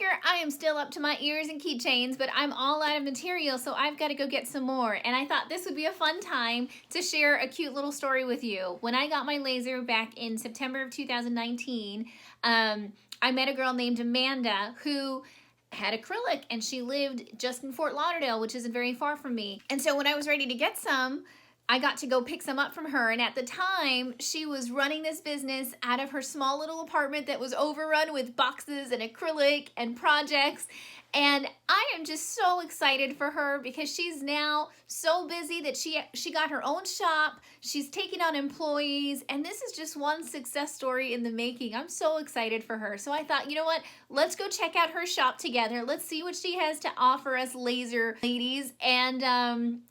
maker, I am still up to my ears in keychains, but I'm all out of material, so I've got to go get some more. And I thought this would be a fun time to share a cute little story with you. When I got my laser back in September of 2019, I met a girl named Amanda who had acrylic, and she lived just in Fort Lauderdale, which isn't very far from me. And so when I was ready to get some, I got to go pick some up from her, and at the time, she was running this business out of her small little apartment that was overrun with boxes and acrylic and projects, and I am just so excited for her because she's now so busy that she got her own shop, she's taking on employees, and this is just one success story in the making. I'm so excited for her. So I thought, you know what, let's go check out her shop together. Let's see what she has to offer us laser ladies, and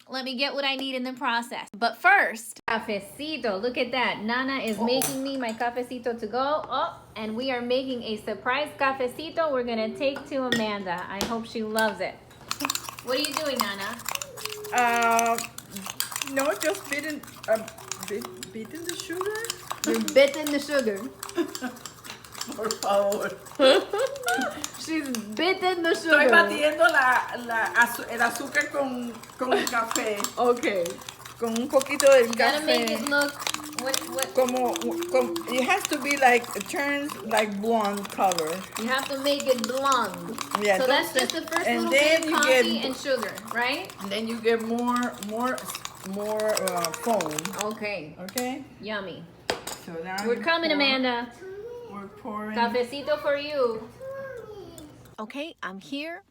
let me get what I need in the process. But first, cafecito. Look at that. Nana is making me my cafecito to go. Oh, and we are making a surprise cafecito we're gonna take to Amanda. I hope she loves it. What are you doing, Nana? No, just beating the sugar. You're beating the sugar. Por favor. She's beating the sugar. Estoy batiendo el azúcar con el café. Okay. Con un poquito del You gotta café. make it look Como, it has to be like, it turns like blonde color. You have to make it blonde. Yeah, so that's just the first and little then bit of you coffee get, and sugar, right? And then you get more foam. Okay. Okay. Yummy. So now We're coming, Amanda. We're pouring. Cafecito for you. Okay, I'm here.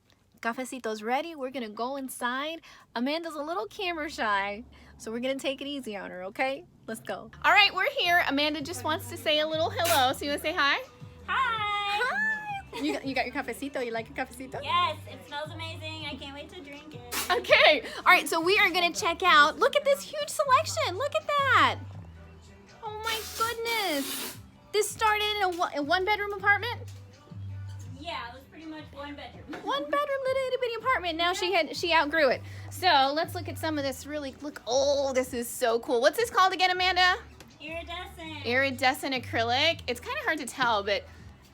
Cafecito's ready. We're gonna go inside. Amanda's a little camera shy, so we're gonna take it easy on her, okay? Let's go. All right, we're here. Amanda just wants to say a little hello. So you wanna say hi? Hi! Hi! You got your cafecito? You like your cafecito? Yes, it smells amazing. I can't wait to drink it. Okay, all right, so we are gonna check out. Look at this huge selection. Look at that. Oh my goodness. This started in a one-bedroom apartment? Yeah, it was pretty much one bedroom. One bedroom little bitty apartment. Now she outgrew it. So let's look at some of this oh, this is so cool. What's this called again, Amanda? Iridescent. Iridescent acrylic. It's kind of hard to tell, but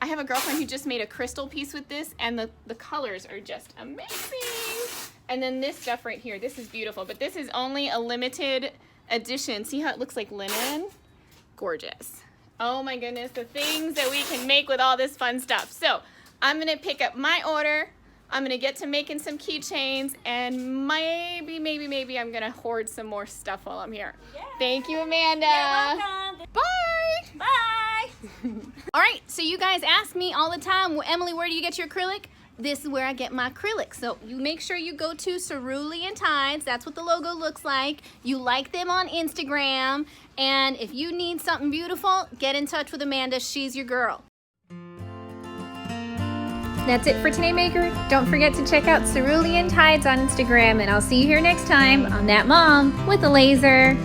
I have a girlfriend who just made a crystal piece with this, and the colors are just amazing. And then this stuff right here, this is beautiful, but this is only a limited edition. See how it looks like linen? Gorgeous. Oh my goodness, the things that we can make with all this fun stuff. So I'm gonna pick up my order. I'm gonna get to making some keychains, and maybe I'm gonna hoard some more stuff while I'm here. Yay. Thank you, Amanda. You're welcome. Bye. Bye. All right, so you guys ask me all the time, well, Emily, where do you get your acrylic? This is where I get my acrylic. So you make sure you go to Cerulean Tides. That's what the logo looks like. You like them on Instagram. And if you need something beautiful, get in touch with Amanda. She's your girl. That's it for today, Maker. Don't forget to check out Cerulean Tides on Instagram. And I'll see you here next time on That Mom with a Laser.